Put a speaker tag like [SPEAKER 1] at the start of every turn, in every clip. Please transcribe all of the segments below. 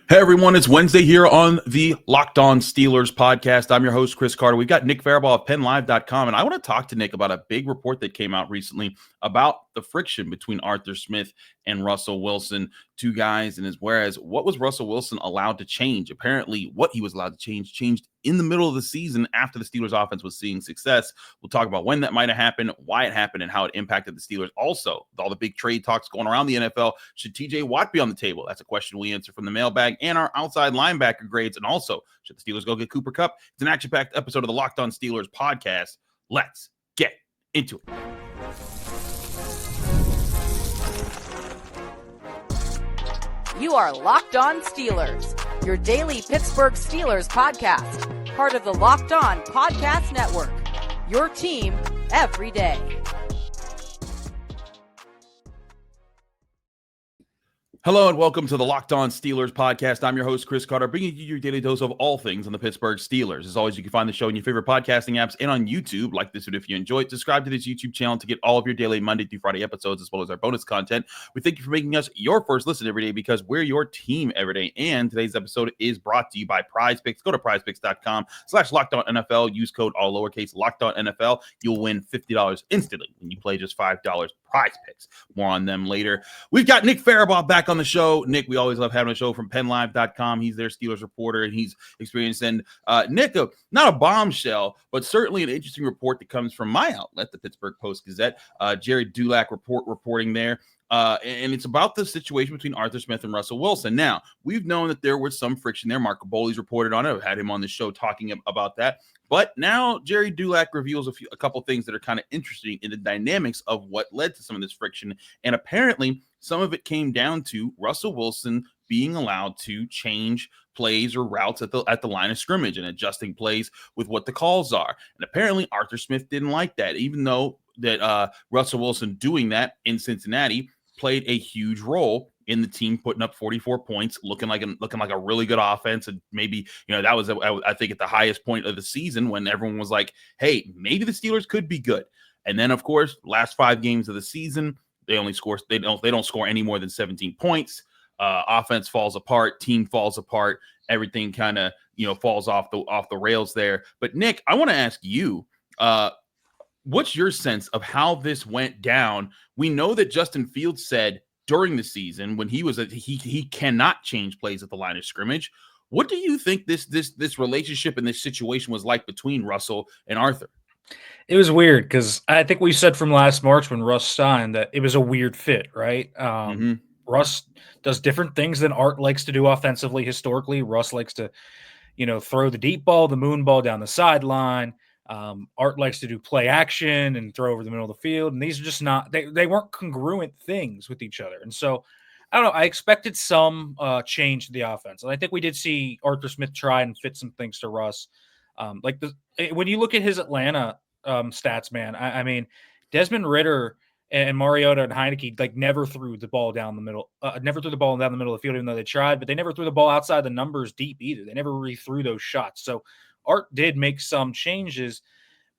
[SPEAKER 1] Hey everyone, it's Wednesday here on the Locked On Steelers podcast. I'm your host, Chris Carter. We've got Nick Farabaugh of PennLive.com, and I want to talk to Nick about a big report that came out recently about the friction between Arthur Smith and Russell Wilson, two guys, and whereas what was Russell Wilson allowed to change? Apparently, what he was allowed to change changed in the middle of the season after the Steelers offense was seeing success. We'll talk about when that might have happened, why it happened, and how it impacted the Steelers. Also, with all the big trade talks going around the NFL, should TJ Watt be on the table? That's a question we answer from the mailbag and our outside linebacker grades. And also, should the Steelers go get Cooper Kupp? It's an action-packed episode of the Locked On Steelers podcast. Let's get into it.
[SPEAKER 2] You are Locked On Steelers, your daily Pittsburgh Steelers podcast, part of the Locked On Podcast Network, your team every day.
[SPEAKER 1] Hello and welcome to the Locked On Steelers podcast. I'm your host, Chris Carter, bringing you your daily dose of all things on the Pittsburgh Steelers. As always, you can find the show in your favorite podcasting apps and on YouTube. Like this video if you enjoy it. Subscribe to this YouTube channel to get all of your daily Monday through Friday episodes, as well as our bonus content. We thank you for making us your first listen every day because we're your team every day. And today's episode is brought to you by Prize Picks. Go to prizepicks.com/LockedOnNFL. Use code all lowercase LockedOnNFL. You'll win $50 instantly when you play just $5 Prize Picks. More on them later. We've got Nick Farabaugh back on the show. Nick, we always love having a show from PennLive.com. He's their Steelers reporter, and he's experienced. And Nick, not a bombshell, but certainly an interesting report that comes from my outlet, the Pittsburgh Post-Gazette. Jerry Dulac reporting there. And it's about the situation between Arthur Smith and Russell Wilson. Now, we've known that there was some friction there. Marco Boli's reported on it. I've had him on the show talking about that. But now Jerry Dulac reveals a couple things that are kind of interesting in the dynamics of what led to some of this friction. And apparently, some of it came down to Russell Wilson being allowed to change plays or routes at the line of scrimmage and adjusting plays with what the calls are. And apparently, Arthur Smith didn't like that, even though that Russell Wilson doing that in Cincinnati played a huge role in the team putting up 44 points, looking like a really good offense. And maybe, that was, I think, at the highest point of the season when everyone was like, hey, maybe the Steelers could be good. And then, of course, last 5 games of the season, they don't score any more than 17 points. Offense falls apart, team falls apart, everything kind of, falls off the rails there. But Nick, I want to ask you, what's your sense of how this went down? We know that Justin Fields said during the season when he cannot change plays at the line of scrimmage. What do you think this relationship and this situation was like between Russell and Arthur?
[SPEAKER 3] It was weird because I think we said from last March when Russ signed that it was a weird fit, right? Russ does different things than Art likes to do offensively. Historically, Russ likes to, throw the deep ball, the moon ball down the sideline. Art likes to do play action and throw over the middle of the field. And these are just not, they weren't congruent things with each other. And so, I don't know, I expected some change to the offense. And I think we did see Arthur Smith try and fit some things to Russ. When you look at his Atlanta stats, man, I mean, Desmond Ridder and Mariota and Heineke never threw the ball down the middle, of the field, even though they tried, but they never threw the ball outside the numbers deep either. They never really threw those shots. So Art did make some changes,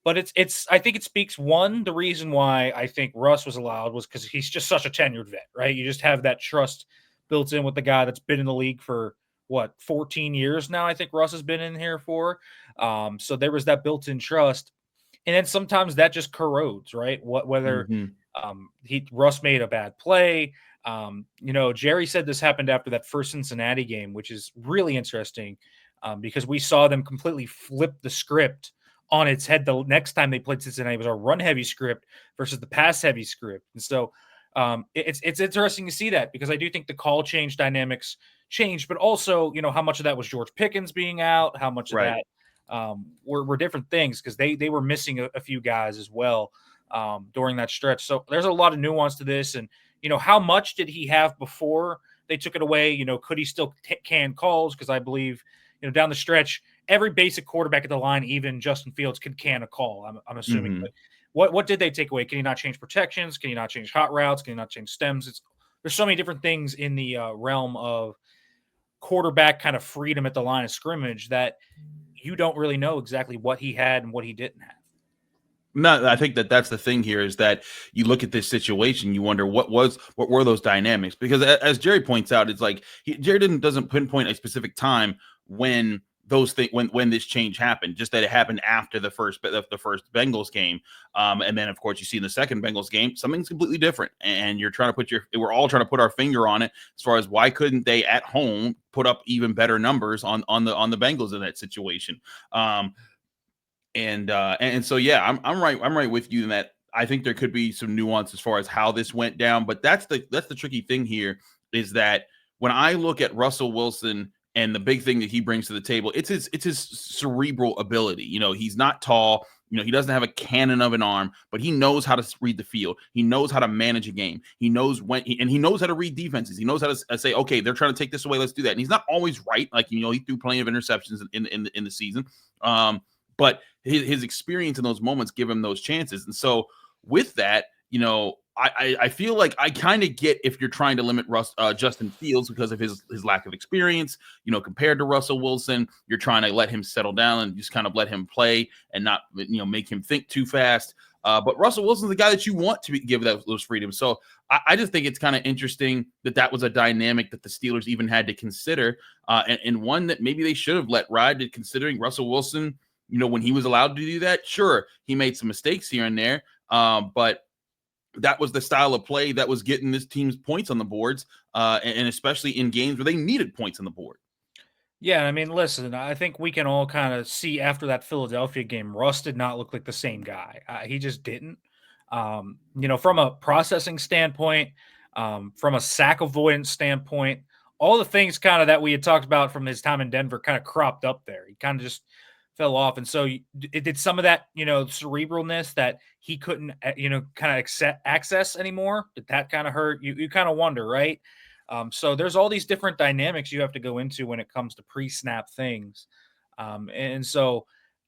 [SPEAKER 3] but I think it speaks, the reason why I think Russ was allowed was because he's just such a tenured vet, right? You just have that trust built in with the guy that's been in the league for 14 years now. I think Russ has been in here for. So there was that built-in trust. And then sometimes that just corrodes, right? Whether Russ made a bad play. Jerry said this happened after that first Cincinnati game, which is really interesting because we saw them completely flip the script on its head. The next time they played Cincinnati was a run-heavy script versus the pass-heavy script. And so it's interesting to see that because I do think the call change dynamics changed, but also, how much of that was George Pickens being out, how much of that were different things because they were missing a few guys as well during that stretch. So there's a lot of nuance to this. And, how much did he have before they took it away? Could he still can calls? Because I believe, down the stretch, every basic quarterback at the line, even Justin Fields, could can a call, I'm assuming. But what did they take away? Can he not change protections? Can he not change hot routes? Can he not change stems? There's so many different things in the realm of quarterback kind of freedom at the line of scrimmage that you don't really know exactly what he had and what he didn't have.
[SPEAKER 1] No, I think that's the thing here is that you look at this situation, you wonder what were those dynamics, because as Jerry points out, it's like Jerry doesn't pinpoint a specific time when those things when this change happened, just that it happened after the first Bengals game, and then of course you see in the second Bengals game something's completely different, and you're trying to we're all trying to put our finger on it as far as why couldn't they at home put up even better numbers on the Bengals in that situation. And so yeah, I'm right with you in that I think there could be some nuance as far as how this went down, but that's the tricky thing here is that when I look at Russell Wilson and the big thing that he brings to the table, it's his cerebral ability. He's not tall. He doesn't have a cannon of an arm, but he knows how to read the field. He knows how to manage a game. He knows and he knows how to read defenses. He knows how to say, okay, they're trying to take this away. Let's do that. And he's not always right. Like, he threw plenty of interceptions in the season. But his experience in those moments give him those chances. And so with that, I feel like I kind of get if you're trying to limit Justin Fields because of his lack of experience, compared to Russell Wilson, you're trying to let him settle down and just kind of let him play and not, make him think too fast. But Russell Wilson's the guy that you want to give those freedoms. So I just think it's kind of interesting that was a dynamic that the Steelers even had to consider, and one that maybe they should have let ride, considering Russell Wilson, when he was allowed to do that. Sure, he made some mistakes here and there, but that was the style of play that was getting this team's points on the boards, and especially in games where they needed points on the board.
[SPEAKER 3] Yeah, I mean, listen, I think we can all kind of see after that Philadelphia game, Russ did not look like the same guy. He just didn't. From a processing standpoint, from a sack avoidance standpoint, all the things kind of that we had talked about from his time in Denver kind of cropped up there. He kind of just fell off. And so it did some of that, cerebralness that he couldn't, kind of access anymore. Did that kind of hurt? You kind of wonder, right? So there's all these different dynamics you have to go into when it comes to pre-snap things. And so,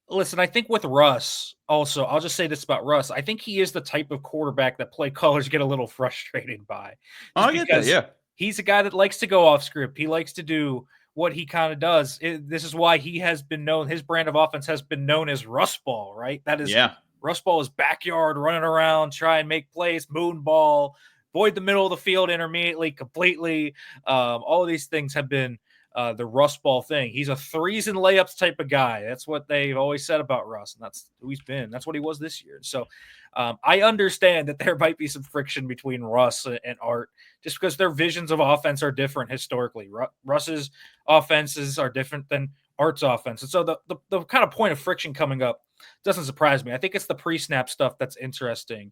[SPEAKER 3] listen, I think with Russ also, I'll just say this about Russ. I think he is the type of quarterback that play callers get a little frustrated by.
[SPEAKER 1] I get that, yeah.
[SPEAKER 3] He's a guy that likes to go off script. He likes to do what he kind of does. This is why he has been known, his brand of offense has been known as Rust Ball, right? That is, yeah. Rust Ball is backyard, running around, try and make plays, moon ball, void the middle of the field intermediately, completely. All of these things have been the Rust Ball thing. He's a threes and layups type of guy. That's what they've always said about Russ, and that's who he's been. That's what he was this year. So I understand that there might be some friction between Russ and Art, just because their visions of offense are different historically. Russ's offenses are different than Art's offense. And so the kind of point of friction coming up doesn't surprise me. I think it's the pre-snap stuff that's interesting,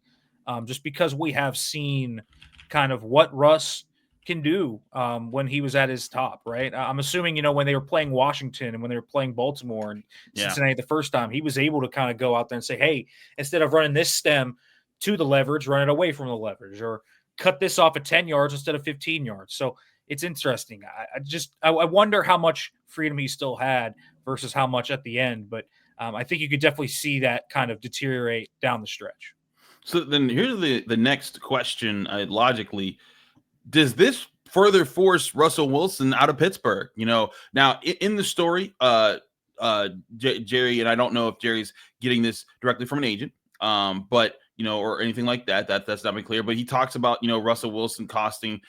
[SPEAKER 3] just because we have seen kind of what Russ can do when he was at his top, right? I'm assuming, when they were playing Washington and when they were playing Baltimore and Cincinnati the first time, he was able to kind of go out there and say, hey, instead of running this stem to the leverage, run it away from the leverage, or cut this off at 10 yards instead of 15 yards. So it's interesting. I wonder how much freedom he still had versus how much at the end. But I think you could definitely see that kind of deteriorate down the stretch.
[SPEAKER 1] So then here's the next question. Logically, does this further force Russell Wilson out of Pittsburgh? Now in the story, Jerry, and I don't know if Jerry's getting this directly from an agent, but or anything like that. That's not been clear. But he talks about Russell Wilson costing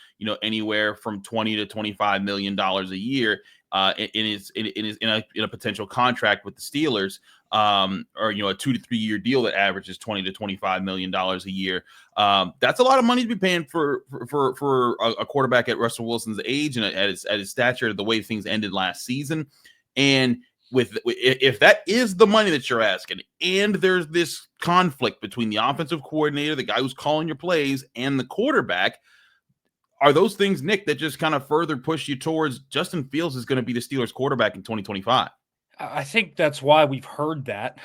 [SPEAKER 1] anywhere from $20 to $25 million a year in a potential contract with the Steelers, or a 2 to 3 year deal that averages $20 to $25 million a year. That's a lot of money to be paying for a quarterback at Russell Wilson's age and at his stature, the way things ended last season. And if that is the money that you're asking, and there's this conflict between the offensive coordinator, the guy who's calling your plays, and the quarterback, are those things, Nick, that just kind of further push you towards Justin Fields is going to be the Steelers quarterback in 2025?
[SPEAKER 3] I think that's why we've heard that.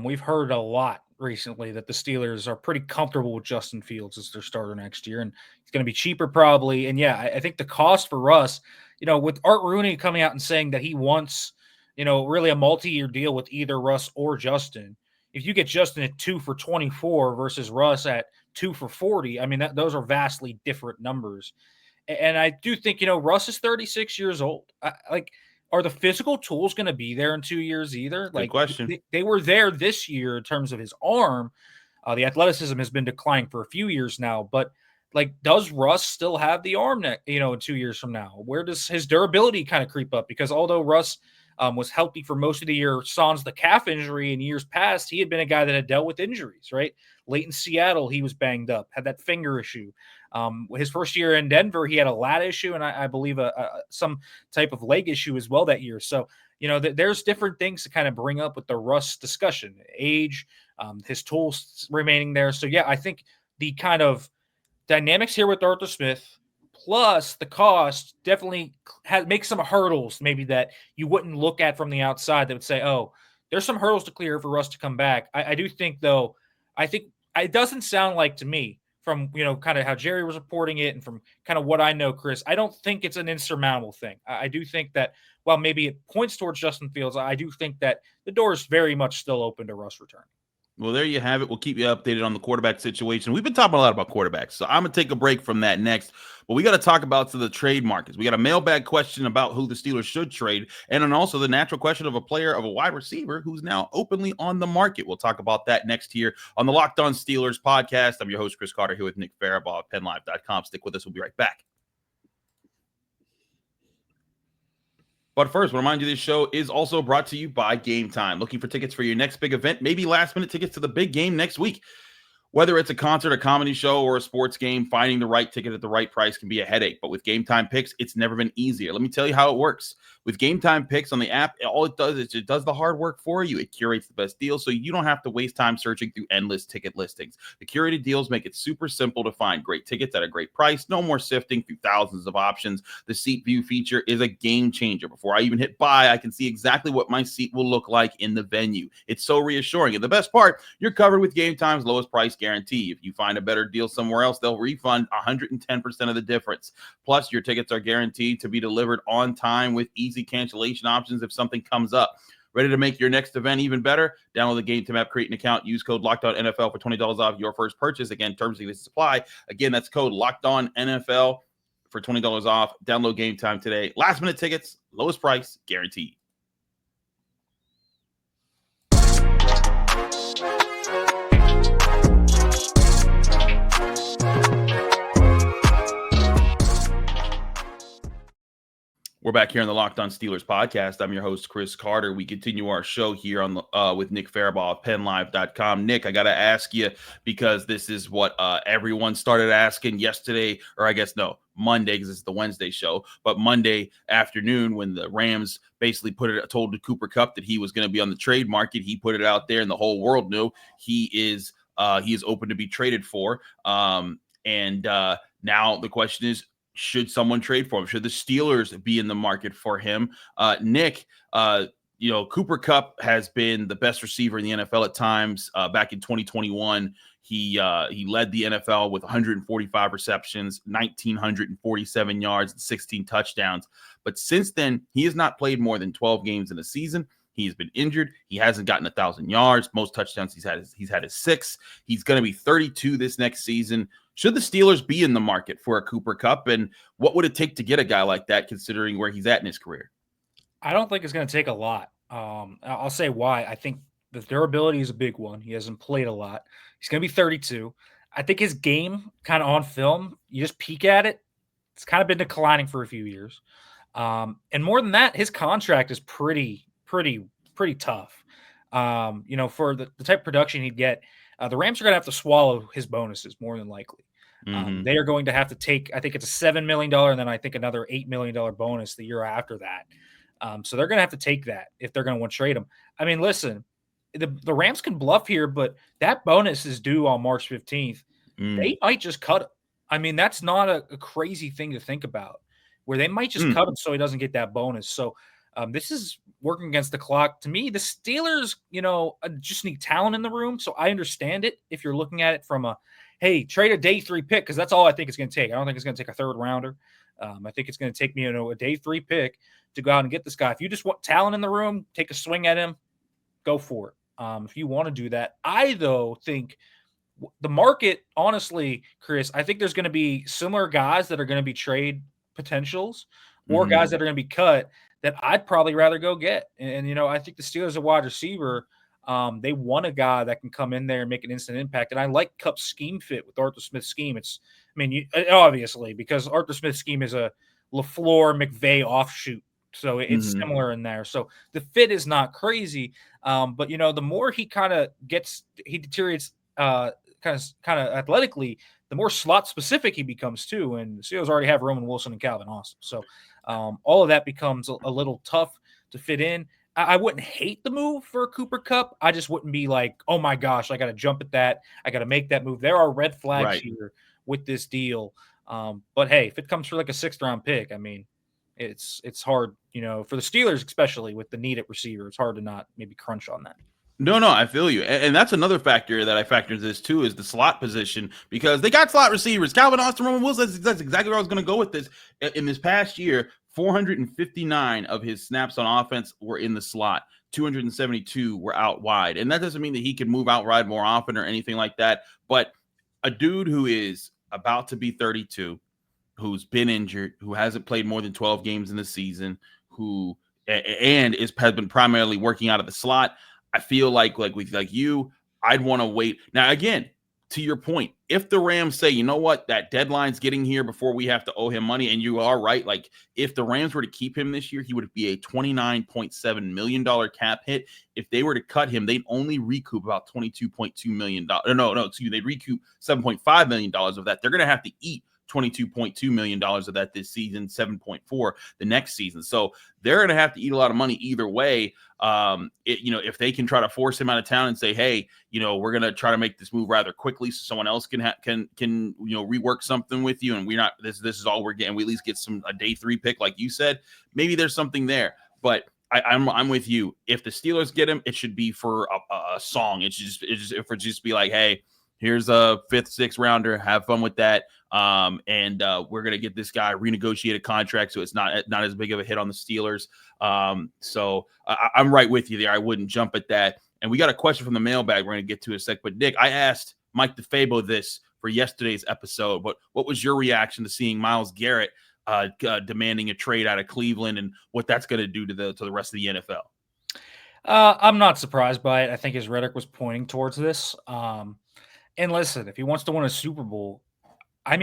[SPEAKER 3] We've heard a lot recently that the Steelers are pretty comfortable with Justin Fields as their starter next year, and it's going to be cheaper probably. And yeah, I think the cost for Russ, with Art Rooney coming out and saying that he wants, really a multi-year deal with either Russ or Justin. If you get Justin at 2 for 24 versus Russ at 2 for 40, I mean, those are vastly different numbers. And I do think, Russ is 36 years old. are the physical tools going to be there in 2 years either?
[SPEAKER 1] Good question.
[SPEAKER 3] They were there this year in terms of his arm. The athleticism has been declining for a few years now, but like, does Russ still have the arm, in 2 years from now? Where does his durability kind of creep up? Because although Russ was healthy for most of the year, sans the calf injury in years past, he had been a guy that had dealt with injuries, right? Late in Seattle, he was banged up, had that finger issue. His first year in Denver, he had a lat issue, and I believe some type of leg issue as well that year. So, there's different things to kind of bring up with the Russ discussion, age, his tools remaining there. So, yeah, I think the kind of dynamics here with Arthur Smith, plus the cost, definitely makes some hurdles maybe that you wouldn't look at from the outside that would say, oh, there's some hurdles to clear for Russ to come back. I do think, though, I think it doesn't sound like to me from, kind of how Jerry was reporting it and from kind of what I know, Chris, I don't think it's an insurmountable thing. I do think that while maybe it points towards Justin Fields, I do think that the door is very much still open to Russ returning.
[SPEAKER 1] Well, there you have it. We'll keep you updated on the quarterback situation. We've been talking a lot about quarterbacks, so I'm going to take a break from that next. But we got to talk about the trade markets. We got a mailbag question about who the Steelers should trade, and then also the natural question of a wide receiver who's now openly on the market. We'll talk about that next here on the Locked On Steelers podcast. I'm your host, Chris Carter, here with Nick Farabaugh of PennLive.com. Stick with us. We'll be right back. But first, I want to remind you this show is also brought to you by Game Time. Looking for tickets for your next big event, maybe last-minute tickets to the big game next week. Whether it's a concert, a comedy show, or a sports game, finding the right ticket at the right price can be a headache. But with Game Time Picks, it's never been easier. Let me tell you how it works. With Game Time Picks on the app, all it does is it does the hard work for you. It curates the best deals so you don't have to waste time searching through endless ticket listings. The curated deals make it super simple to find great tickets at a great price. No more sifting through thousands of options. The seat view feature is a game changer. Before I even hit buy, I can see exactly what my seat will look like in the venue. It's so reassuring. And the best part, you're covered with Game Time's lowest price guarantee. If you find a better deal somewhere else, they'll refund 110% of the difference. Plus, your tickets are guaranteed to be delivered on time with easy cancellation options if something comes up. Ready to make your next event even better? Download the Game Time app, create an account, use code LOCKEDONNFL for $20 off your first purchase. Again, terms and conditions apply. Again, that's code LOCKEDONNFL for $20 off. Download Game Time today. Last minute tickets, lowest price, guaranteed. We're back here on the Locked On Steelers podcast. I'm your host, Chris Carter. We continue our show here on the with Nick Farabaugh of PennLive.com. Nick, I got to ask you, because this is what everyone started asking yesterday, or I guess no, Monday, because it's the Wednesday show, but Monday afternoon when the Rams basically told Cooper Kupp that he was going to be on the trade market. He put it out there, and the whole world knew he is open to be traded for. Now the question is, should someone trade for him? Should the Steelers be in the market for him? Nick, Cooper Kupp has been the best receiver in the NFL at times. Back in 2021, he led the NFL with 145 receptions, 1,947 yards, and 16 touchdowns. But since then, he has not played more than 12 games in a season. He has been injured. He hasn't gotten 1,000 yards. Most touchdowns he's had is 6. He's going to be 32 this next season. Should the Steelers be in the market for a Cooper Kupp, and what would it take to get a guy like that, considering where he's at in his career?
[SPEAKER 3] I don't think it's going to take a lot. I'll say why. I think the durability is a big one. He hasn't played a lot. He's going to be 32. I think his game, kind of on film, you just peek at it, it's kind of been declining for a few years. And more than that, his contract is pretty tough. For the type of production he'd get, the Rams are going to have to swallow his bonuses more than likely. They are going to have to take, I think it's a $7 million and then I think another $8 million bonus the year after that. So they're going to have to take that if they're going to want to trade him. I mean, listen, the Rams can bluff here, but that bonus is due on March 15th. They might just cut him. I mean, that's not a crazy thing to think about, where they might just cut him so he doesn't get that bonus. So this is working against the clock. To me, the Steelers, just need talent in the room. So I understand it if you're looking at it from hey, trade a day 3 pick, because that's all I think it's going to take. I don't think it's going to take a 3rd rounder. I think it's going to take me, a day 3 pick to go out and get this guy. If you just want talent in the room, take a swing at him, go for it. If you want to do that. I, though, think the market, honestly, Chris, I think there's going to be similar guys that are going to be trade potentials. or guys that are going to be cut that I'd probably rather go get. And I think the Steelers, a wide receiver, they want a guy that can come in there and make an instant impact. And I like Kupp's scheme fit with Arthur Smith's scheme. Obviously, because Arthur Smith's scheme is a LaFleur McVay offshoot. So it's similar in there. So the fit is not crazy. But the more he he deteriorates kind of athletically, the more slot specific he becomes too. And the Steelers already have Roman Wilson and Calvin Austin. So all of that becomes a little tough to fit in. I wouldn't hate the move for Cooper Kupp. I just wouldn't be like, oh my gosh, I got to jump at that. I got to make that move. There are red flags here with this deal. But hey, if it comes for like a 6th round pick, it's hard, for the Steelers, especially with the need at receiver, it's hard to not maybe crunch on that.
[SPEAKER 1] No, I feel you. And that's another factor that I factor into this too, is the slot position, because they got slot receivers. Calvin Austin, Roman Wilson, that's exactly where I was going to go with this. In this past year, 459 of his snaps on offense were in the slot. 272 were out wide. And that doesn't mean that he can move out wide more often or anything like that. But a dude who is about to be 32, who's been injured, who hasn't played more than 12 games in the season, has been primarily working out of the slot, I feel like you, I'd want to wait. Now, again, to your point, if the Rams say, you know what, that deadline's getting here before we have to owe him money, and you are right, like if the Rams were to keep him this year, he would be a $29.7 million cap hit. If they were to cut him, they'd only recoup about $22.2 million. They'd recoup $7.5 million of that. They're going to have to eat $22.2 million of that this season, 7.4 the next season. So they're going to have to eat a lot of money either way. If they can try to force him out of town and say, hey, we're going to try to make this move rather quickly so someone else can rework something with you, and we're not, this is all we're getting. We at least get a day 3 pick, like you said. Maybe there's something there, but I'm with you. If the Steelers get him, it should be for a song. It should just be like, hey, here's a 5th, 6th rounder. Have fun with that. And we're going to get this guy renegotiated contract, so it's not as big of a hit on the Steelers. So I'm right with you there. I wouldn't jump at that. And we got a question from the mailbag we're going to get to in a sec. But, Nick, I asked Mike DeFabo this for yesterday's episode. But what was your reaction to seeing Myles Garrett demanding a trade out of Cleveland, and what that's going to do to the rest of the NFL?
[SPEAKER 3] I'm not surprised by it. I think his rhetoric was pointing towards this. And listen, if he wants to win a Super Bowl, I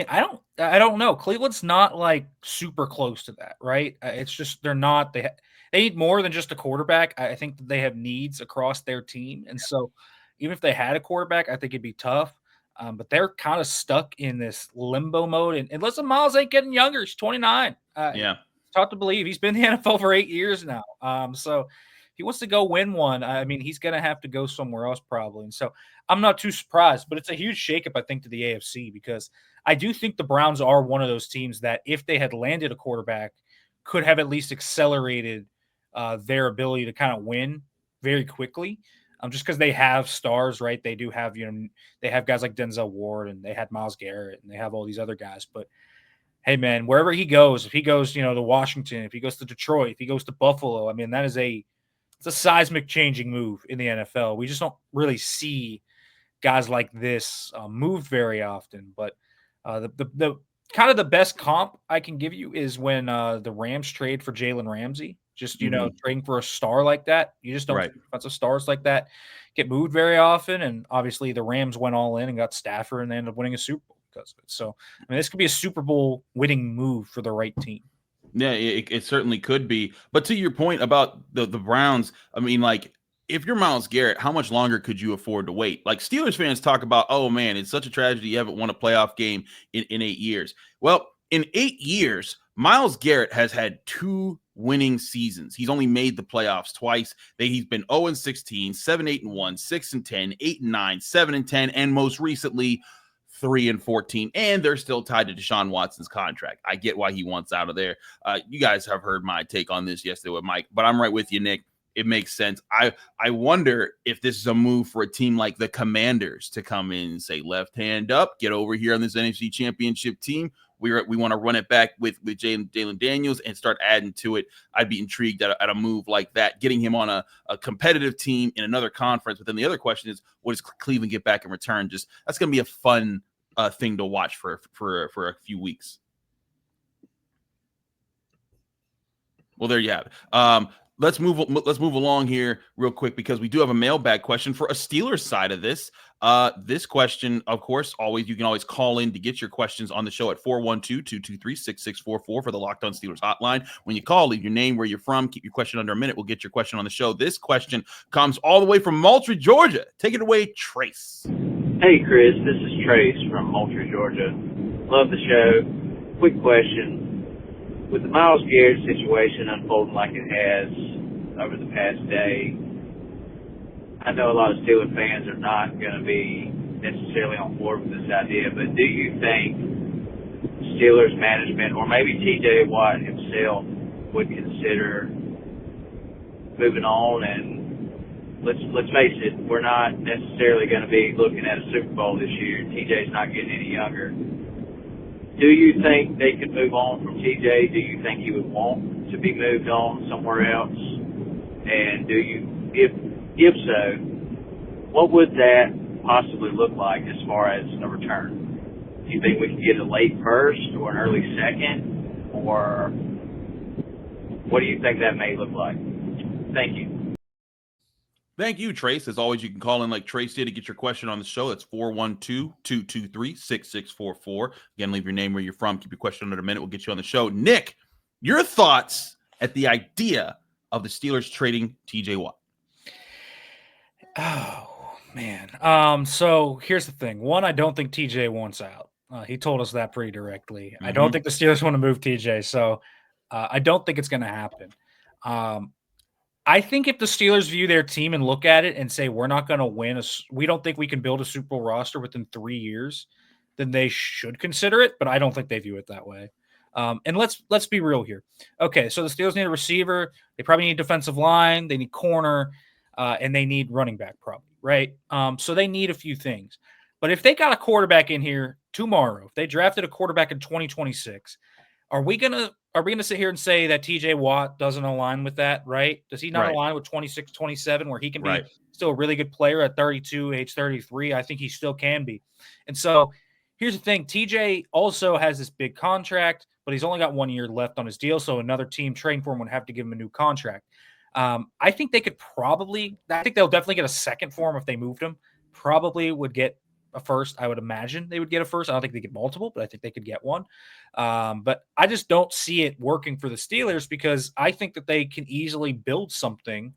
[SPEAKER 3] don't know. Cleveland's not like super close to that, right? It's just they're not. They need more than just a quarterback. I think that they have needs across their team, and so even if they had a quarterback, I think it'd be tough. But they're kind of stuck in this limbo mode. And listen, Miles ain't getting younger. He's 29.
[SPEAKER 1] Yeah,
[SPEAKER 3] it's hard to believe. He's been in the NFL for 8 years now. So he wants to go win one. He's going to have to go somewhere else probably. And so I'm not too surprised, but it's a huge shakeup, I think, to the AFC, because I do think the Browns are one of those teams that if they had landed a quarterback could have at least accelerated their ability to kind of win very quickly. Just because they have stars, right? They do have, they have guys like Denzel Ward, and they had Myles Garrett, and they have all these other guys. But hey, man, wherever he goes, if he goes, to Washington, if he goes to Detroit, if he goes to Buffalo, that is it's a seismic changing move in the NFL. We just don't really see guys like this move very often. But the kind of the best comp I can give you is when the Rams trade for Jalen Ramsey. Just, trading for a star like that. You just don't see lots of stars like that get moved very often. And obviously the Rams went all in and got Stafford, and they ended up winning a Super Bowl because of it. So, this could be a Super Bowl winning move for the right team.
[SPEAKER 1] Yeah, it certainly could be. But to your point about the Browns, if you're Myles Garrett, how much longer could you afford to wait? Like, Steelers fans talk about, oh, man, it's such a tragedy you haven't won a playoff game in 8 years. Well, in 8 years, Myles Garrett has had 2 winning seasons. He's only made the playoffs twice. He's been 0-16, 7-8-1, 6-10, 8-9, 7-10, and most recently 3-14. And they're still tied to Deshaun Watson's contract. I get why he wants out of there. You guys have heard my take on this yesterday with Mike, but I'm right with you, Nick. It makes sense. I wonder if this is a move for a team like the Commanders to come in and say, left hand up, get over here on this NFC Championship team. We want to run it back with Jalen Daniels and start adding to it. I'd be intrigued at a move like that, getting him on a competitive team in another conference. But then the other question is, what does Cleveland get back in return? That's going to be a fun thing to watch for a few weeks. Well, there you have it. Let's move along here real quick because we do have a mailbag question for a Steelers side of this. This question, of course, you can always call in to get your questions on the show at 412-223-6644 for the Locked On Steelers hotline. When you call, leave your name, where you're from, keep your question under a minute. We'll get your question on the show. This question comes all the way from Moultrie, Georgia. Take it away, Trace.
[SPEAKER 4] Hey, Chris. This is Trace from Moultrie, Georgia. Love the show. Quick question. With the Myles Garrett situation unfolding like it has over the past day, I know a lot of Steelers fans are not going to be necessarily on board with this idea, but do you think Steelers management or maybe T.J. Watt himself would consider moving on? And let's face it, we're not necessarily going to be looking at a Super Bowl this year. T.J.'s not getting any younger. Do you think they could move on from TJ? Do you think he would want to be moved on somewhere else? And do you, if so, what would that possibly look like as far as a return? Do you think we can get a late first or an early second? Or what do you think that may look like? Thank you.
[SPEAKER 1] Thank you, Trace. As always, you can call in like Trace did to get your question on the show. That's 412-223-6644. Again, leave your name, where you're from. Keep your question under a minute. We'll get you on the show. Nick, your thoughts at the idea of the Steelers trading T.J. Watt?
[SPEAKER 3] Oh, man. So here's the thing. One, I don't think T.J. wants out. He told us that pretty directly. I don't think the Steelers want to move T.J., so I don't think it's going to happen. I think if the Steelers view their team and look at it and say, we're not going to win, we don't think we can build a Super Bowl roster within 3 years, then they should consider it, but I don't think they view it that way. And let's be real here. Okay, so the Steelers need a receiver. They probably need defensive line. They need corner, and they need running back probably, right? So they need a few things. But if they got a quarterback in here tomorrow, if they drafted a quarterback in 2026, are we gonna sit here and say that TJ Watt doesn't align with that, right? Does he not align with 26, 27, where he can be still a really good player at 32, age 33? I think he still can be. And so here's the thing. TJ also has this big contract, but he's only got 1 year left on his deal, so another team trading for him would have to give him a new contract. I think they'll definitely get a second for him if they moved him. Probably would get a first. I would imagine they would get a first. I don't think they get multiple, but I think they could get one. But I just don't see it working for the Steelers because I think that they can easily build something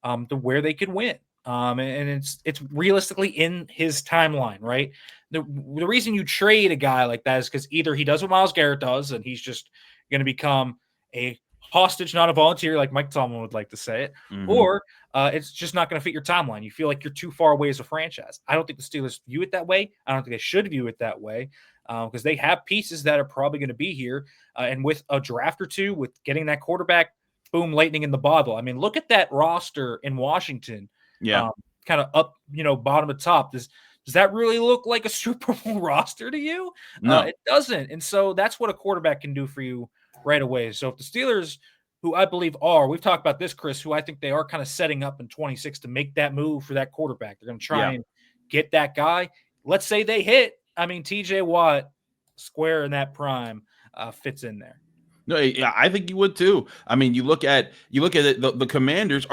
[SPEAKER 3] to where they could win. And it's realistically in his timeline, right? The reason you trade a guy like that is because either he does what Myles Garrett does, and he's just going to become a hostage, not a volunteer, like Mike Tomlin would like to say it, or it's just not going to fit your timeline. You feel like you're too far away as a franchise. I don't think the Steelers view it that way. I don't think they should view it that way because they have pieces that are probably going to be here. And with a draft or two, with getting that quarterback, boom, lightning in the bottle. I mean, look at that roster in Washington. Yeah, kind of up, bottom to top. Does that really look like a Super Bowl roster to you?
[SPEAKER 1] No,
[SPEAKER 3] it doesn't. And so that's what a quarterback can do for you right away. So if the Steelers, who I believe we've talked about this, Chris, who I think they are kind of setting up in 26 to make that move for that quarterback. They're going to try and get that guy. Let's say they hit. I mean, TJ Watt, square in that prime, fits in there.
[SPEAKER 1] No, yeah, I think you would too. I mean, you look at it. The Commanders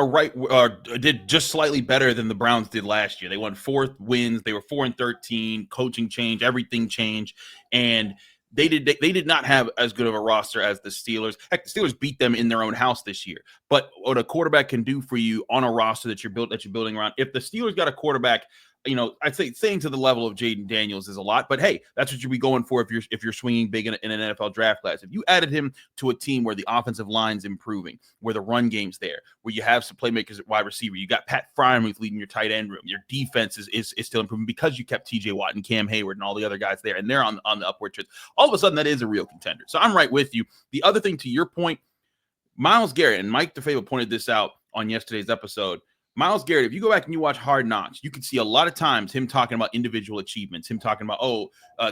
[SPEAKER 1] did just slightly better than the Browns did last year. They won 4 wins. They were 4-13. Coaching change, everything changed, and they did not have as good of a roster as the Steelers. Heck, the Steelers beat them in their own house this year. But what a quarterback can do for you on a roster that you're building around. If the Steelers got a quarterback, I'd say saying to the level of Jaden Daniels is a lot, but hey, that's what you'd be going for if you're swinging big in an NFL draft class. If you added him to a team where the offensive line's improving, where the run game's there, where you have some playmakers at wide receiver, you got Pat Freiermuth leading your tight end room, your defense is still improving because you kept TJ Watt and Cam Hayward and all the other guys there, and they're on the upward trend. All of a sudden, that is a real contender. So I'm right with you. The other thing, to your point, Myles Garrett, and Mike DeFavo pointed this out on yesterday's episode. Myles Garrett, if you go back and you watch Hard Knocks, you can see a lot of times him talking about individual achievements, him talking about,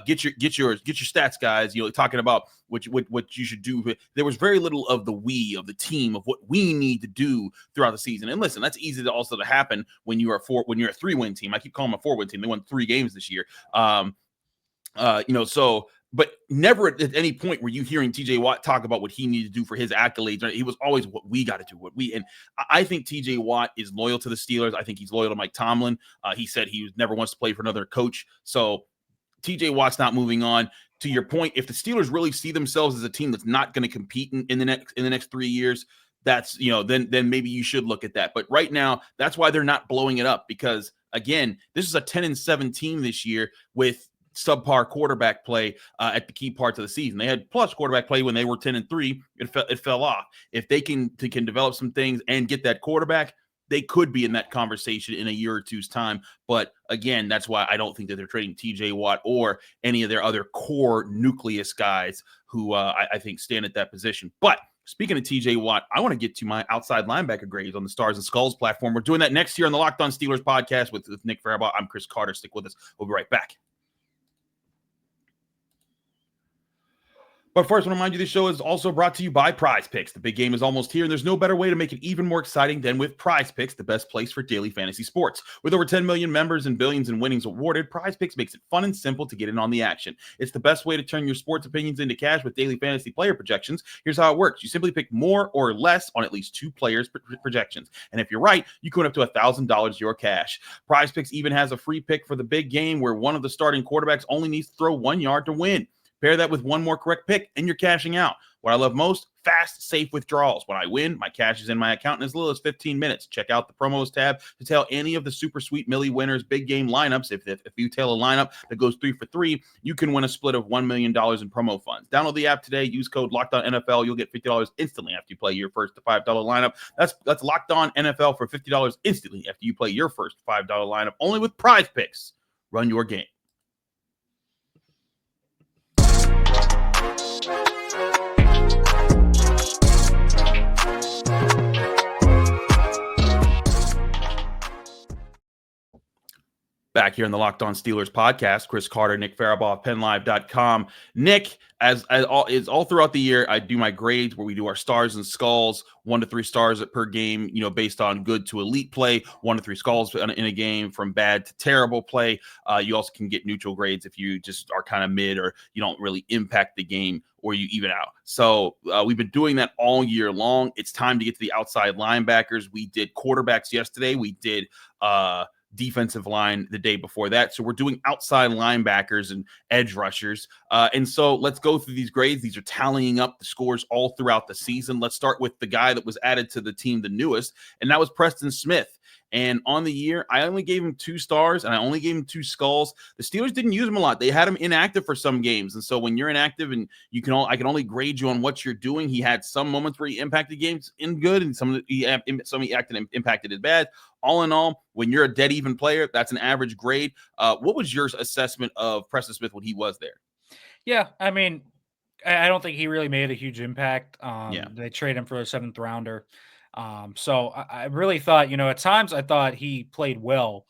[SPEAKER 1] get your stats, guys, talking about what you should do. There was very little of the the team, of what we need to do throughout the season. And listen, that's easy to happen when you're a 3-win team. I keep calling them a 4-win team. They won 3 games this year. So But never at any point were you hearing TJ Watt talk about what he needed to do for his accolades. He was always what we got to do, and I think TJ Watt is loyal to the Steelers. I think he's loyal to Mike Tomlin. He said he never wants to play for another coach. So TJ Watt's not moving on. To your point, if the Steelers really see themselves as a team that's not going to compete in the next 3 years, that's, then maybe you should look at that. But right now, that's why they're not blowing it up, because again, this is a 10-7 team this year with subpar quarterback play at the key parts of the season. They had plus quarterback play when they were 10-3. It fell off. If they can develop some things and get that quarterback, they could be in that conversation in a year or two's time. But again, that's why I don't think that they're trading TJ Watt or any of their other core nucleus guys who I think stand at that position. But speaking of TJ Watt, I want to get to my outside linebacker grades on the Stars and Skulls platform. We're doing that next year on the Locked On Steelers podcast with Nick Farabaugh. I'm Chris Carter. Stick with us. We'll be right back. But first, I want to remind you this show is also brought to you by Prize Picks. The big game is almost here, and there's no better way to make it even more exciting than with Prize Picks, the best place for daily fantasy sports. With over 10 million members and billions in winnings awarded, Prize Picks makes it fun and simple to get in on the action. It's the best way to turn your sports opinions into cash with daily fantasy player projections. Here's how it works. You simply pick more or less on at least 2 players' projections. And if you're right, you can win up to $1,000 your cash. Prize Picks even has a free pick for the big game where one of the starting quarterbacks only needs to throw 1 yard to win. Pair that with one more correct pick, and you're cashing out. What I love most, fast, safe withdrawals. When I win, my cash is in my account in as little as 15 minutes. Check out the promos tab to tell any of the super sweet Millie winners big game lineups. If you tell a lineup that goes 3 for 3, you can win a split of $1 million in promo funds. Download the app today. Use code LOCKEDONNFL. You'll get $50 instantly after you play your first $5 lineup. That's Locked On NFL for $50 instantly after you play your first $5 lineup. Only with Prize Picks. Run your game. Back here in the Locked On Steelers podcast, Chris Carter, Nick Farabaugh of PennLive.com. Nick, as all throughout the year, I do my grades where we do our stars and skulls, 1 to 3 stars per game, based on good to elite play, 1 to 3 skulls in a game from bad to terrible play. You also can get neutral grades if you just are kind of mid or you don't really impact the game or you even out. So we've been doing that all year long. It's time to get to the outside linebackers. We did quarterbacks yesterday. We did defensive line the day before that. So we're doing outside linebackers and edge rushers. And so let's go through these grades. These are tallying up the scores all throughout the season. Let's start with the guy that was added to the team, the newest, and that was Preston Smith. And on the year, I only gave him 2 stars and I only gave him 2 skulls. The Steelers didn't use him a lot. They had him inactive for some games. And so when you're inactive and I can only grade you on what you're doing. He had some moments where he impacted games in good and some he impacted it bad. All in all, when you're a dead even player, that's an average grade. What was your assessment of Preston Smith when he was there?
[SPEAKER 3] Yeah, I mean, I don't think he really made a huge impact.
[SPEAKER 1] Yeah.
[SPEAKER 3] They traded him for a 7th rounder. So I really thought, at times I thought he played well,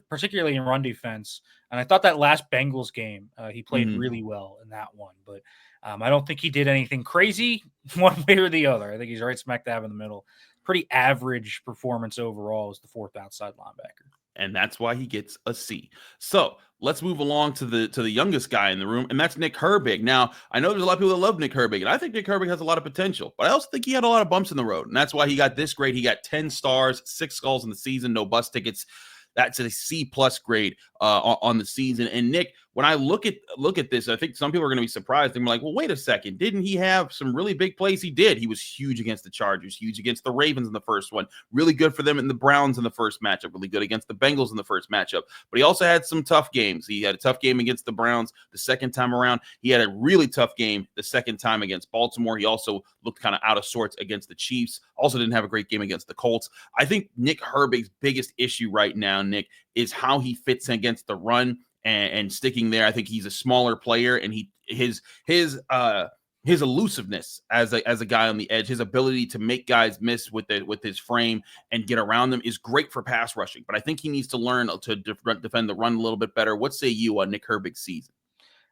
[SPEAKER 3] particularly in run defense. And I thought that last Bengals game, he played really well in that one. But I don't think he did anything crazy one way or the other. I think he's right smack dab in the middle. Pretty average performance overall as the 4th outside linebacker.
[SPEAKER 1] And that's why he gets a C. So let's move along to the youngest guy in the room, and that's Nick Herbig. Now, I know there's a lot of people that love Nick Herbig, and I think Nick Herbig has a lot of potential, but I also think he had a lot of bumps in the road, and that's why he got this grade. He got 10 stars, 6 skulls in the season, no bus tickets. That's a C+ grade on the season. And Nick, when I look at this, I think some people are going to be surprised. They're like, well, wait a second. Didn't he have some really big plays? He did. He was huge against the Chargers, huge against the Ravens in the first one, really good for them in the Browns in the first matchup, really good against the Bengals in the first matchup. But he also had some tough games. He had a tough game against the Browns the second time around. He had a really tough game the second time against Baltimore. He also looked kind of out of sorts against the Chiefs. Also didn't have a great game against the Colts. I think Nick Herbig's biggest issue right now, Nick, is how he fits in against the run and sticking there. I think he's a smaller player, and his elusiveness as a guy on the edge, his ability to make guys miss with his frame and get around them is great for pass rushing. But I think he needs to learn to defend the run a little bit better. What say you on Nick Herbig's season?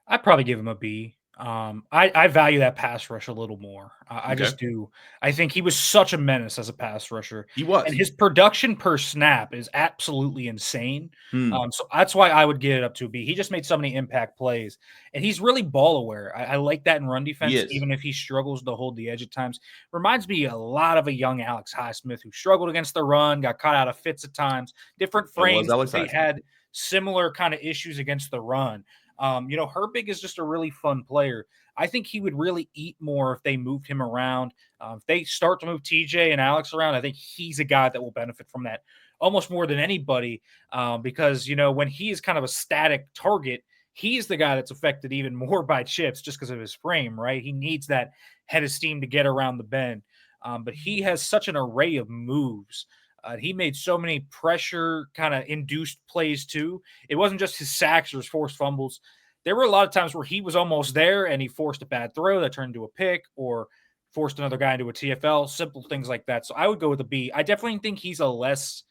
[SPEAKER 3] I'd probably give him a B. I value that pass rush a little more. I
[SPEAKER 1] Okay.
[SPEAKER 3] just do. I think he was such a menace as a pass rusher.
[SPEAKER 1] He was.
[SPEAKER 3] And his production per snap is absolutely insane.
[SPEAKER 1] Hmm.
[SPEAKER 3] So that's why I would get it up to a B. He just made so many impact plays, and he's really ball aware. I like that in run defense,
[SPEAKER 1] He is.
[SPEAKER 3] even if he struggles to hold the edge at times. Reminds me a lot of a young Alex Highsmith who struggled against the run, got caught out of fits at times, different
[SPEAKER 1] That was
[SPEAKER 3] frames.
[SPEAKER 1] Alex
[SPEAKER 3] They
[SPEAKER 1] Highsmith.
[SPEAKER 3] had similar kind of issues against the run. Herbig is just a really fun player. I think he would really eat more if they moved him around. If they start to move TJ and Alex around, I think he's a guy that will benefit from that almost more than anybody. Because when he is kind of a static target, he's the guy that's affected even more by chips just because of his frame, right? He needs that head of steam to get around the bend. But he has such an array of moves. He made so many pressure kind of induced plays too. It wasn't just his sacks or his forced fumbles. There were a lot of times where he was almost there and he forced a bad throw that turned into a pick or forced another guy into a TFL, simple things like that. So I would go with a B. I definitely think he's a less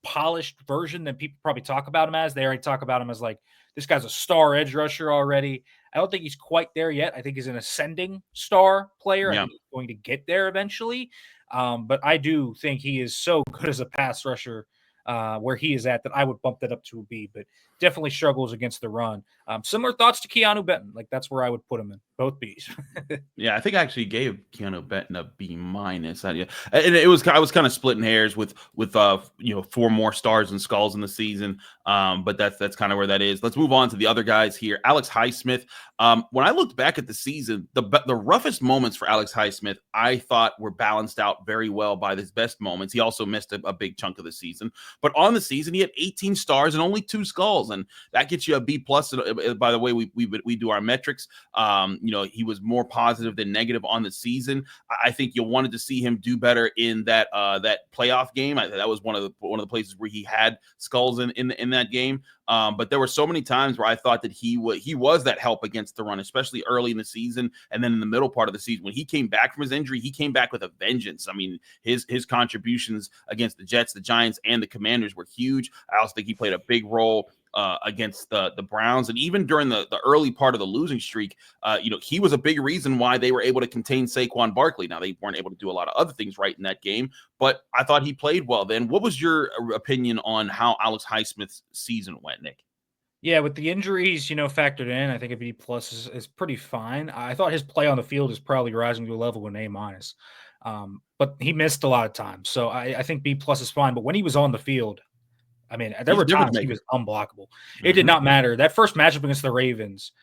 [SPEAKER 3] polished version than people probably talk about him as. They already talk about him as like, this guy's a star edge rusher already. I don't think he's quite there yet. I think he's an ascending star player.
[SPEAKER 1] Yeah.
[SPEAKER 3] I think he's going to get there eventually. But I do think he is so good as a pass rusher where he is at that I would bump that up to a B, but definitely struggles against the run. Similar thoughts to Keanu Benton. Like that's where I would put him in, both Bs.
[SPEAKER 1] Yeah, I think I actually gave Keanu Benton a B minus. And I was kind of splitting hairs with 4 more stars and skulls in the season. But that's kind of where that is. Let's move on to the other guys here. Alex Highsmith. When I looked back at the season, the roughest moments for Alex Highsmith, I thought were balanced out very well by his best moments. He also missed a big chunk of the season, but on the season he had 18 stars and only 2 skulls, and that gets you a B plus. By the way, we do our metrics. He was more positive than negative on the season. I think you wanted to see him do better in that playoff game. That was one of the places where he had skulls in that game. But there were so many times where I thought that he was that help against the run, especially early in the season, and then in the middle part of the season when he came back from his injury, he came back with a vengeance. I mean, his contributions against the Jets, the Giants, and the Commanders were huge. I also think he played a big role against the Browns, and even during the early part of the losing streak, he was a big reason why they were able to contain Saquon Barkley. Now they weren't able to do a lot of other things right in that game, but I thought he played well then. What was your opinion on how Alex Highsmith's season went, Nick?
[SPEAKER 3] Yeah, with the injuries, factored in, I think a B plus is pretty fine. I thought his play on the field is probably rising to a level of an A minus, but he missed a lot of time, so I think B plus is fine. But when he was on the field, I mean, there were times he was unblockable. It did not matter. That first matchup against the Ravens,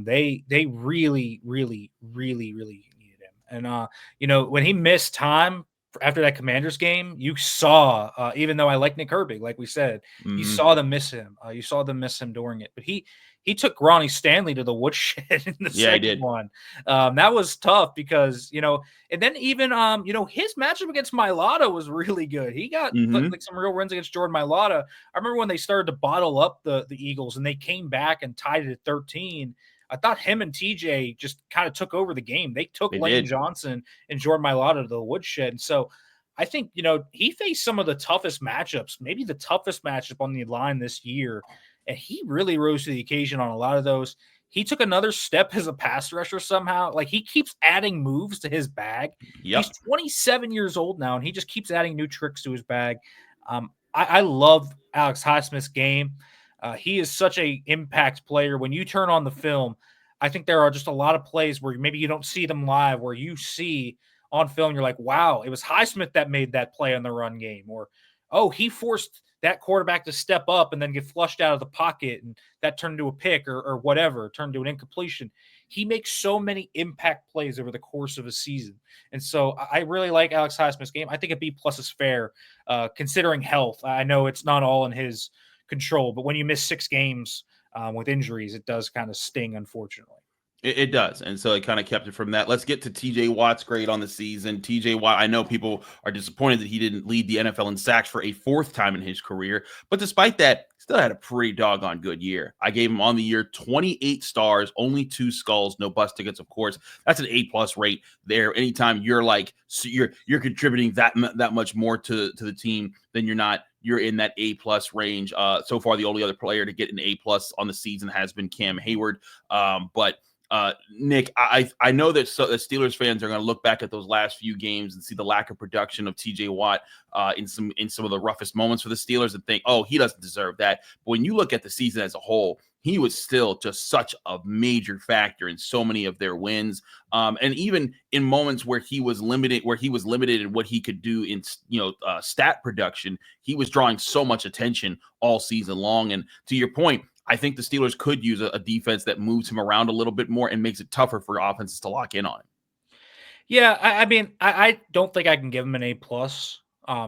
[SPEAKER 3] they really, really, really, really needed him. And when he missed time after that Commanders game, you saw, even though I like Nick Herbig, like we said, you saw them miss him. You saw them miss him during it. But he took Ronnie Stanley to the woodshed in the second one. That was tough because, and then even, his matchup against Mailata was really good. He got like some real runs against Jordan Mailata. I remember when they started to bottle up the Eagles and they came back and tied it at 13. I thought him and TJ just kind of took over the game. They took Lane Johnson and Jordan Mailata to the woodshed. And so I think, he faced some of the toughest matchups, maybe the toughest matchup on the line this year. And he really rose to the occasion on a lot of those. He took another step as a pass rusher somehow. Like he keeps adding moves to his bag. Yep. He's 27 years old now, and he just keeps adding new tricks to his bag. I love Alex Highsmith's game. He is such an impact player. When you turn on the film, I think there are just a lot of plays where maybe you don't see them live, where you see on film, you're like, wow, it was Highsmith that made that play in the run game. Or, oh, he forced that quarterback to step up and then get flushed out of the pocket, and that turned into a pick or whatever, turned to an incompletion. He makes so many impact plays over the course of a season. And so I really like Alex Highsmith's game. I think a B plus is fair, considering health. I know it's not all in his control, but when you miss 6 games with injuries, it does kind of sting, unfortunately.
[SPEAKER 1] It does. And so it kind of kept it from that. Let's get to TJ Watt's grade on the season. TJ Watt, I know people are disappointed that he didn't lead the NFL in sacks for a 4th time in his career, but despite that, still had a pretty doggone good year. I gave him on the year 28 stars, only 2 skulls, no bus tickets, of course. That's an A+ rate there. Anytime you're like, so you're contributing that much more to the team than you're in that A+ range. So far, the only other player to get an A+ on the season has been Cam Hayward. But Nick, I know that the Steelers fans are going to look back at those last few games and see the lack of production of TJ Watt in some of the roughest moments for the Steelers and think, oh, he doesn't deserve that. But when you look at the season as a whole, he was still just such a major factor in so many of their wins. And even in moments where he was limited in what he could do in, stat production, he was drawing so much attention all season long. And to your point, I think the Steelers could use a defense that moves him around a little bit more and makes it tougher for offenses to lock in on him.
[SPEAKER 3] Yeah, I don't think I can give him an A+,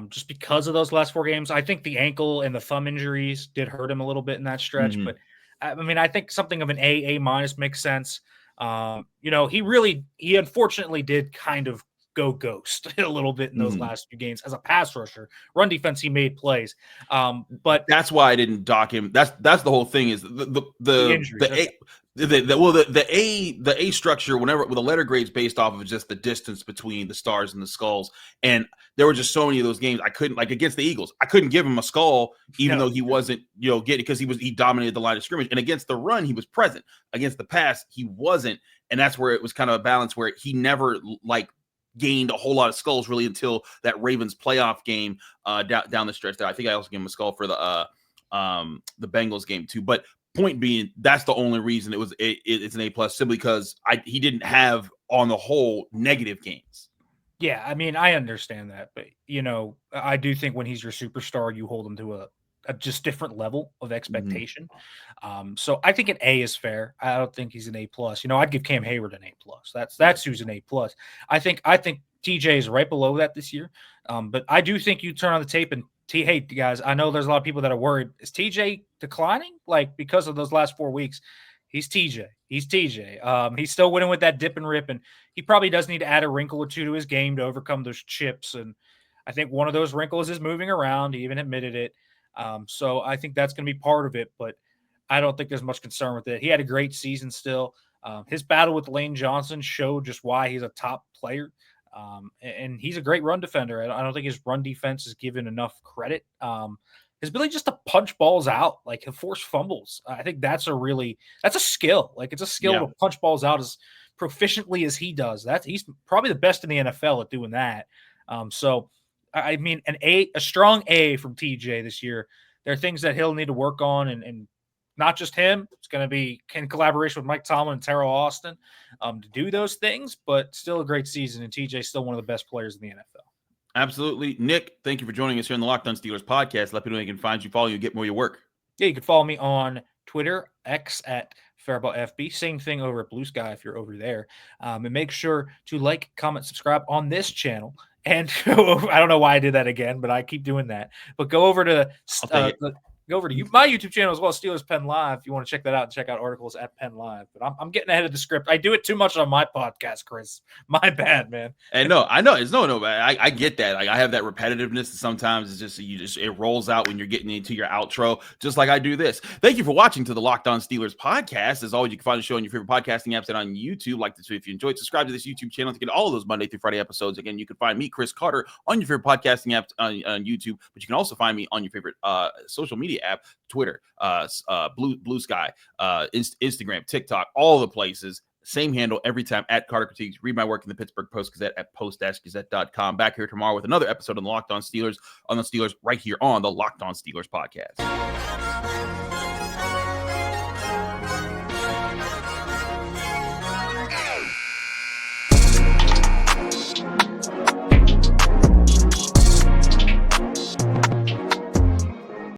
[SPEAKER 3] just because of those last 4 games. I think the ankle and the thumb injuries did hurt him a little bit in that stretch, but I think something of an A- makes sense. He unfortunately did kind of go ghost a little bit in those last few games as a pass rusher. Run defense, he made plays, but
[SPEAKER 1] that's why I didn't dock him. That's the whole thing is the injuries, the A structure. Whenever the letter grades based off of just the distance between the stars and the skulls, and there were just so many of those games I couldn't, like against the Eagles, I couldn't give him a skull even though he wasn't getting, because he dominated the line of scrimmage, and against the run he was present. Against the pass he wasn't, and that's where it was kind of a balance where he never gained a whole lot of skulls really until that Ravens playoff game down the stretch there. I think I also gave him a skull for the Bengals game too. But point being, that's the only reason it's an A+, simply because he didn't have on the whole negative games.
[SPEAKER 3] Yeah, I understand that, but I do think when he's your superstar, you hold him to a just different level of expectation. So I think an A is fair. I don't think he's an A+. I'd give Cam Hayward an A+. That's who's an A+. I think TJ is right below that this year. But I do think you turn on the tape and hey guys, I know there's a lot of people that are worried. Is TJ declining? Because of those last 4 weeks, he's TJ. He's TJ. He's still winning with that dip and rip, and he probably does need to add a wrinkle or two to his game to overcome those chips. And I think one of those wrinkles is moving around. He even admitted it. So I think that's going to be part of it, but I don't think there's much concern with it. He had a great season still. His battle with Lane Johnson showed just why he's a top player. And he's a great run defender. I don't think his run defense is given enough credit. His ability just to punch balls out, he'll force fumbles. I think that's a skill. It's a skill to punch balls out as proficiently as he does. He's probably the best in the NFL at doing that. A strong A from TJ this year. There are things that he'll need to work on, and not just him. It's going to be in collaboration with Mike Tomlin and Terrell Austin to do those things, but still a great season, and TJ's still one of the best players in the NFL.
[SPEAKER 1] Absolutely. Nick, thank you for joining us here on the Locked On Steelers podcast. Let people know you can find you, follow you, get more of your work.
[SPEAKER 3] Yeah, you can follow me on Twitter, X at Farabaugh FB. Same thing over at Blue Sky if you're over there. And make sure to like, comment, subscribe on this channel. And I don't know why I did that again, but I keep doing that. But go over to my YouTube channel as well, Steelers Pen Live, if you want to check that out and check out articles at Pen Live. But I'm getting ahead of the script. I do it too much on my podcast, Chris. My bad, man.
[SPEAKER 1] And I know it's no, I get that. I have that repetitiveness. Sometimes it's just it rolls out when you're getting into your outro, just like I do this. Thank you for watching to the Locked On Steelers podcast. As always, you can find the show on your favorite podcasting apps and on YouTube. Like this, if you enjoyed, subscribe to this YouTube channel to get all of those Monday through Friday episodes. Again, you can find me, Chris Carter, on your favorite podcasting apps on YouTube, but you can also find me on your favorite social media app, Twitter, Blue Sky, Instagram, TikTok, all the places. Same handle every time, at Carter Critiques. Read my work in the Pittsburgh Post-Gazette at post-gazette.com. Back here tomorrow with another episode on the Locked On Steelers right here on the Locked On Steelers podcast.